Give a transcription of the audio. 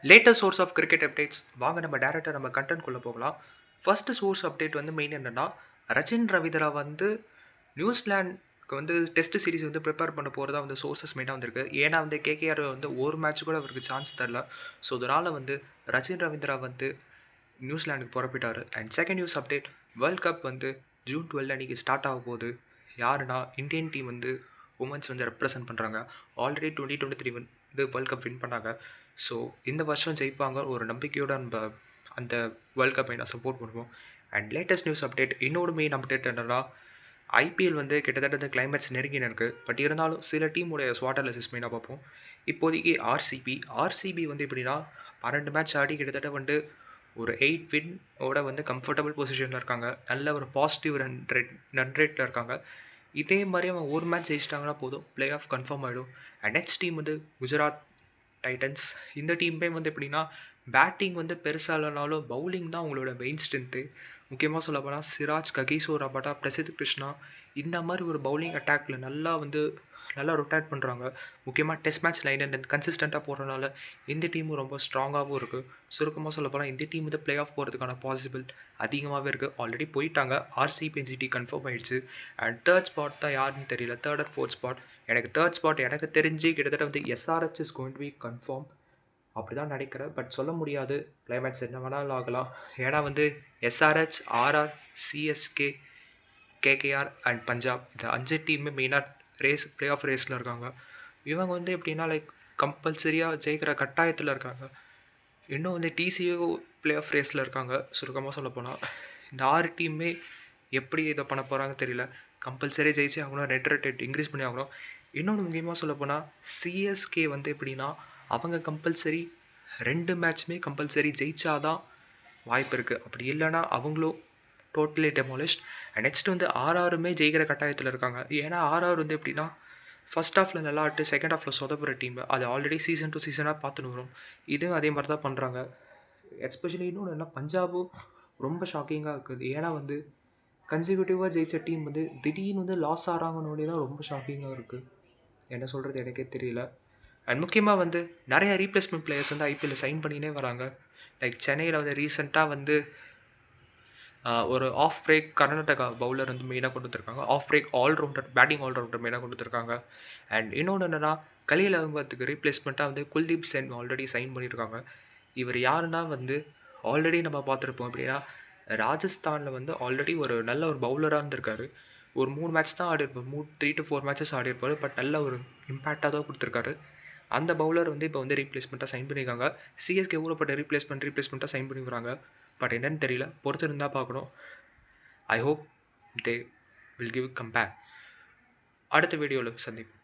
Latest source of cricket updates வாங்க நம்ம டேரெக்டாக நம்ம கண்டென்ட்குள்ளே போகலாம். ஃபர்ஸ்ட் சோர்ஸ் அப்டேட் வந்து மெயின் என்னென்னா, ரச்சின் ரவீந்திரா வந்து நியூசிலாந்துக்கு வந்து டெஸ்ட் சீரிஸ் வந்து ப்ரிப்பேர் பண்ண போகிறதா வந்து சோர்ஸஸ் மெயினாக வந்திருக்கு. ஏன்னா வந்து கேகேஆர் வந்து ஒரு மேட்ச் கூட அவருக்கு சான்ஸ் தரல. ஸோ அதனால் வந்து ரச்சின் ரவீந்திரா வந்து நியூசிலாண்டுக்கு புறப்பட்டார். And second news update, world cup வந்து ஜூன் 12 அன்றைக்கி ஸ்டார்ட் ஆக போகுது. யாருன்னா இந்தியன் டீம் வந்து உமன்ஸ் வந்து ரெப்ரசன்ட் பண்ணுறாங்க. ஆல்ரெடி 2023 வந்து வேர்ல்ட் கப் வின் பண்ணாங்க. ஸோ இந்த வருஷம் ஜெயிப்பாங்க ஒரு நம்பிக்கையோடு நம்ம அந்த வேர்ல்ட் கப்பை நான் சப்போர்ட் பண்ணுவோம். அண்ட் லேட்டஸ்ட் நியூஸ் அப்டேட், இன்னொரு மெயின் அப்டேட் என்னென்னா, ஐபிஎல் வந்து கிட்டத்தட்ட இந்த கிளைமேக்ஸ் நெருங்கின இருக்குது. பட் இருந்தாலும் சில டீமுடைய ஸ்வாட் அனாலிசிஸ் மெயினாக பார்ப்போம். இப்போதைக்கு ஆர்சிபி வந்து எப்படின்னா 12 மேட்ச் ஆடி கிட்டத்தட்ட வந்து ஒரு 8 வின்னோட வந்து கம்ஃபர்டபுள் பொசிஷனில் இருக்காங்க. நல்ல ஒரு பாசிட்டிவ் ரன் ரேட்டில் இருக்காங்க. இதே மாதிரி அவங்க ஒரு மேட்ச் ஜெயிச்சிட்டாங்கன்னா போதும், பிளே ஆஃப் கன்ஃபார்ம் ஆகிடும். அண்ட் நெக்ஸ்ட் டீம் வந்து குஜராத் டைட்டன்ஸ். இந்த டீமே வந்து எப்படின்னா, பேட்டிங் வந்து பெருசாக இல்லைனாலும் பவுலிங் தான் அவங்களோட மெயின் ஸ்ட்ரென்த்து. முக்கியமாக சொல்ல போனால் சிராஜ், ககிசோ ரபாடா, பிரசித் கிருஷ்ணா, இந்த மாதிரி ஒரு பவுலிங் அட்டாக்கில் நல்லா ரொட்டேட் பண்ணுறாங்க. முக்கியமாக டெஸ்ட் மேட்ச் லைன் கன்சிஸ்டண்ட்டாக போடுறதுனால இந்த டீமும் ரொம்ப ஸ்ட்ராங்காகவும் இருக்குது. சுருக்கமாக சொல்ல போனால் இந்த டீம் வந்து பிளே ஆஃப் போகிறதுக்கான பாசிபிள் அதிகமாகவே இருக்குது. ஆல்ரெடி போயிட்டாங்க. ஆர்சிபி கன்ஃபார்ம் ஆகிடுச்சு. அண்ட் தேர்ட் ஸ்பாட் தான் யாருன்னு தெரியல, தேர்ட் அண்ட் ஃபோர்த் ஸ்பாட். எனக்கு தேர்ட் ஸ்பாட் எனக்கு தெரிஞ்சு கிட்டத்தட்ட வந்து SRH is going to be confirm அப்படி தான் நினைக்கிறேன். பட் சொல்ல முடியாது, கிளைமேக்ஸ் என்ன வேணாலும் ஆகலாம். ஏன்னா வந்து SRH, RR, CSK, KKR and Punjab, இந்த 5 டீமுமே மெயினாக பிளே ஆஃப் ரேஸில் இருக்காங்க. இவங்க வந்து எப்படின்னா கம்பல்சரியாக ஜெயிக்கிற கட்டாயத்தில் இருக்காங்க. இன்னும் வந்து டிசியோ பிளே ஆஃப் ரேஸில் இருக்காங்க. சுருக்கமாக சொல்ல போனால் இந்த 6 டீமுமே எப்படி இதை பண்ண போகிறாங்க தெரியல. கம்பல்சரி ஜெயிச்சு ஆகணும், ரேட் இன்க்ரீஸ் பண்ணி ஆகணும். இன்னொன்று முக்கியமாக சொல்ல போனால் சிஎஸ்கே வந்து எப்படின்னா, அவங்க கம்பல்சரி 2 மேட்ச்சுமே கம்பல்சரி ஜெயிச்சாதான் வாய்ப்பு இருக்குது. அப்படி இல்லைன்னா அவங்களும் டோட்டலி டெமாலிஷ்ட். நெக்ஸ்ட் வந்து ஆர்ஆருமே ஜெயிக்கிற கட்டாயத்தில் இருக்காங்க. ஏன்னா ஆர்ஆர் வந்து எப்படின்னா, ஃபஸ்ட் ஹாஃபில் நல்லா ஆட்டு, செகண்ட் ஹாஃபில் சொதப்புற டீம். அது ஆல்ரெடி சீசன் டு சீசனாக பார்த்துன்னு வரும். இதுவும் அதே மாதிரி தான் பண்ணுறாங்க. எஸ்பெஷலி இன்னொன்று என்ன, பஞ்சாபும் ரொம்ப ஷாக்கிங்காக இருக்குது. ஏன்னா வந்து கன்சிக்யூட்டிவாக ஜெயித்த டீம் வந்து திடீர்னு வந்து லாஸ் ஆகிறாங்கன்னு தான் ரொம்ப ஷாக்கிங்காக இருக்குது. என்ன சொல்கிறது எனக்கே தெரியல. அண்ட் முக்கியமாக வந்து நிறைய ரீப்ளேஸ்மெண்ட் பிளேயர்ஸ் வந்து ஐபிஎல்லில் சைன் பண்ணினே வராங்க. சென்னையில் வந்து ரீசெண்டாக வந்து ஒரு ஆஃப் பிரேக் கர்நாடகா பவுலர் வந்து மெயினாக கொண்டு வந்துருக்காங்க. ஆஃப் பிரேக் பேட்டிங் ஆல்ரவுண்டர் மெயினாக கொண்டு வந்துருக்காங்க. அண்ட் இன்னொன்று என்னென்னா, கலீல் அகமதுக்கு ரீப்ளேஸ்மெண்ட்டாக வந்து குல்தீப் சென் ஆல்ரெடி சைன் பண்ணியிருக்காங்க. இவர் யாருன்னா வந்து ஆல்ரெடி நம்ம பார்த்துருப்போம். அப்படின்னா ராஜஸ்தானில் வந்து ஆல்ரெடி ஒரு நல்ல ஒரு பவுலராக இருந்திருக்காரு. ஒரு 3 மேட்ச் தான் ஆடிருப்பார், 3 to 4 மேட்சஸ் ஆடிருப்பார். பட் நல்ல ஒரு இம்பேக்டாக தான் கொடுத்துருக்காரு. அந்த பவுலர் வந்து இப்போ வந்து ரீப்ளேஸ்மெண்ட்டாக சைன் பண்ணியிருக்காங்க. சிஎஸ்கே ஊறப்பட்ட ரீப்ளேஸ்மெண்ட்டாக சைன் பண்ணி வராங்க. பட் என்னன்னு தெரியல, பொறுத்து இருந்தால் பார்க்கணும். I hope they will give comeback. அடுத்த வீடியோவில் சந்திப்போம்.